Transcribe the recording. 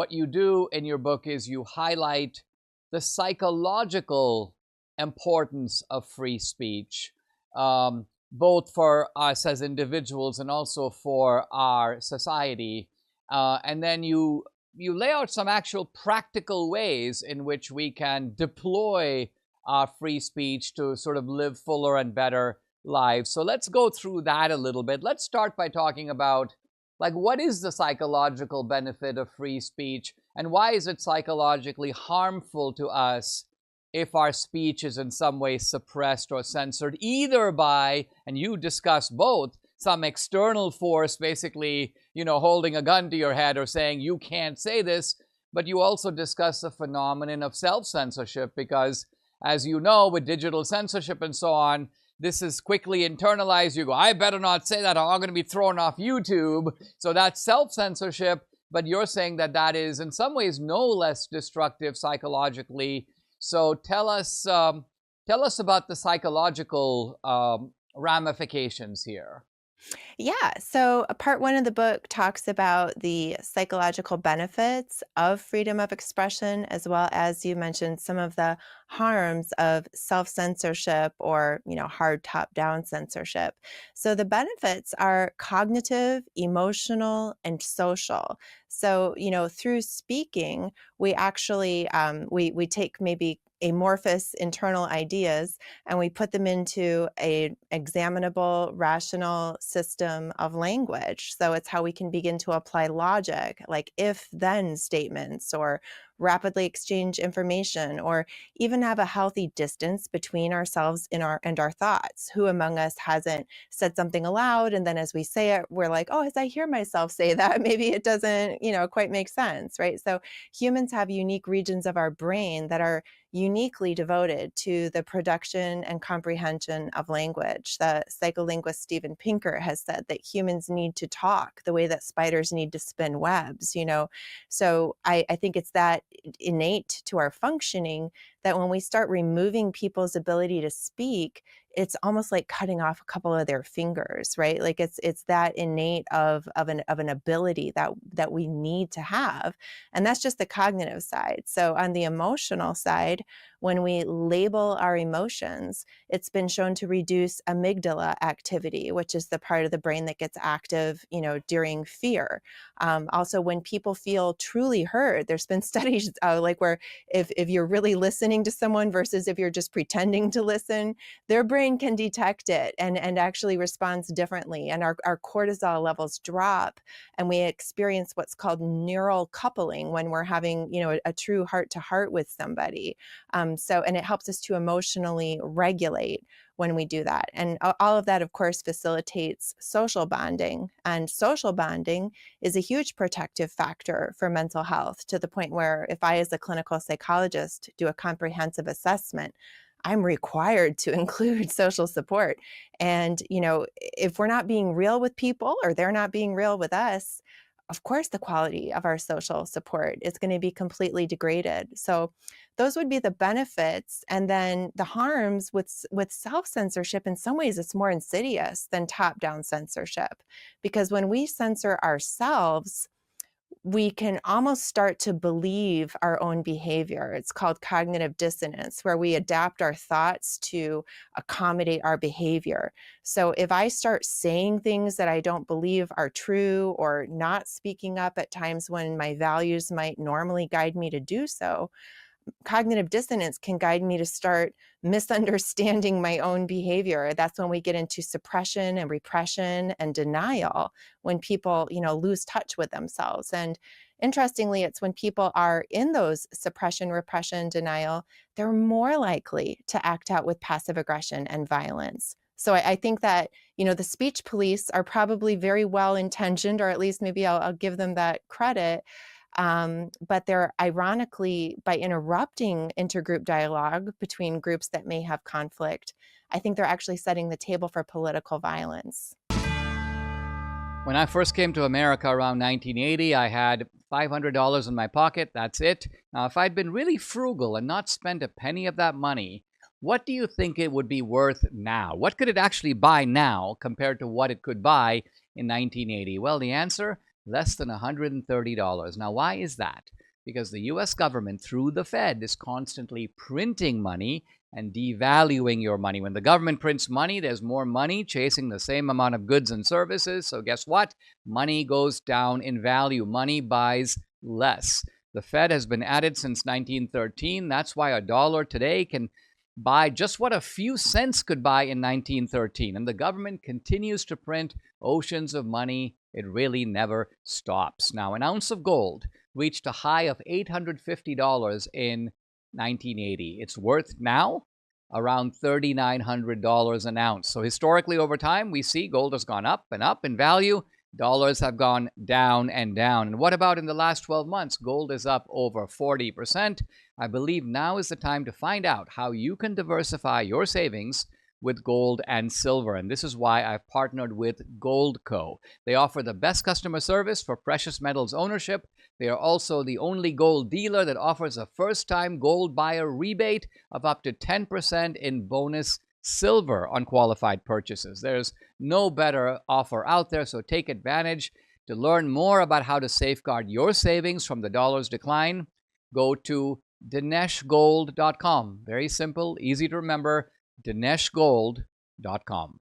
what you do in your book is you highlight the psychological importance of free speech, both for us as individuals and also for our society. And then you lay out some actual practical ways in which we can deploy our free speech to sort of live fuller and better lives. So let's go through that a little bit. Let's start by talking about, like, what is the psychological benefit of free speech, and why is it psychologically harmful to us if our speech is in some way suppressed or censored, either by, and you discuss both, some external force basically, holding a gun to your head or saying you can't say this, but you also discuss the phenomenon of self-censorship because, as you know, with digital censorship and so on, this is quickly internalized. You go, I better not say that or I'm going to be thrown off YouTube. So that's self-censorship, but you're saying that that is in some ways no less destructive psychologically. So tell us about the psychological ramifications here. Yeah, so part one of the book talks about the psychological benefits of freedom of expression, as well as you mentioned some of the harms of self-censorship or, hard top-down censorship. So the benefits are cognitive, emotional, and social. So, through speaking, we actually we take maybe amorphous internal ideas and we put them into an examinable, rational system of language. So it's how we can begin to apply logic, like if-then statements, or rapidly exchange information, or even have a healthy distance between ourselves and our thoughts. Who among us hasn't said something aloud, and then as we say it, we're like, oh, as I hear myself say that, maybe it doesn't, quite make sense, right? So humans have unique regions of our brain that are uniquely devoted to the production and comprehension of language. The psycholinguist Steven Pinker has said that humans need to talk the way that spiders need to spin webs, So I think it's that innate to our functioning that when we start removing people's ability to speak, it's almost like cutting off a couple of their fingers, right? Like it's that innate of an ability that we need to have. And that's just the cognitive side. So on the emotional side, when we label our emotions, it's been shown to reduce amygdala activity, which is the part of the brain that gets active, during fear. Also, when people feel truly heard, there's been studies like where if you're really listening to someone versus if you're just pretending to listen, their brain can detect it and actually responds differently. And our cortisol levels drop, and we experience what's called neural coupling when we're having, a true heart-to-heart with somebody. And it helps us to emotionally regulate when we do that. And all of that, of course, facilitates social bonding. And social bonding is a huge protective factor for mental health, to the point where if I, as a clinical psychologist, do a comprehensive assessment, I'm required to include social support. And, if we're not being real with people or they're not being real with us, of course, the quality of our social support is going to be completely degraded. So those would be the benefits. And then the harms with self-censorship, in some ways, it's more insidious than top-down censorship. Because when we censor ourselves, we can almost start to believe our own behavior. It's called cognitive dissonance, where we adapt our thoughts to accommodate our behavior. So if I start saying things that I don't believe are true, or not speaking up at times when my values might normally guide me to do so, cognitive dissonance can guide me to start misunderstanding my own behavior. That's when we get into suppression and repression and denial, when people, lose touch with themselves. And interestingly, it's when people are in those suppression, repression, denial, they're more likely to act out with passive aggression and violence. So I think that, the speech police are probably very well intentioned, or at least maybe I'll give them that credit. But they're, ironically, by interrupting intergroup dialogue between groups that may have conflict, I think they're actually setting the table for political violence. When I first came to America around 1980, I had $500 in my pocket. That's it. Now, if I'd been really frugal and not spent a penny of that money, what do you think it would be worth now? What could it actually buy now compared to what it could buy in 1980? Well, the answer, less than $130. Now, why is that? because the US government, through the Fed, is constantly printing money and devaluing your money. When the government prints money, there's more money chasing the same amount of goods and services. So guess what? Money goes down in value. Money buys less. The Fed has been at it since 1913. That's why a dollar today can buy just what a few cents could buy in 1913. And the government continues to print oceans of money. It really never stops. Now, an ounce of gold reached a high of $850 in 1980. It's worth now around $3,900 an ounce. So historically, over time, we see gold has gone up and up in value. Dollars have gone down and down. And what about in the last 12 months? Gold is up over 40%. I believe now is the time to find out how you can diversify your savings with gold and silver. And this is why I've partnered with Goldco. They offer the best customer service for precious metals ownership. They are also the only gold dealer that offers a first-time gold buyer rebate of up to 10% in bonus silver on qualified purchases. There's no better offer out there, so take advantage. To learn more about how to safeguard your savings from the dollar's decline, go to dineshgold.com. Very simple, easy to remember, dineshgold.com.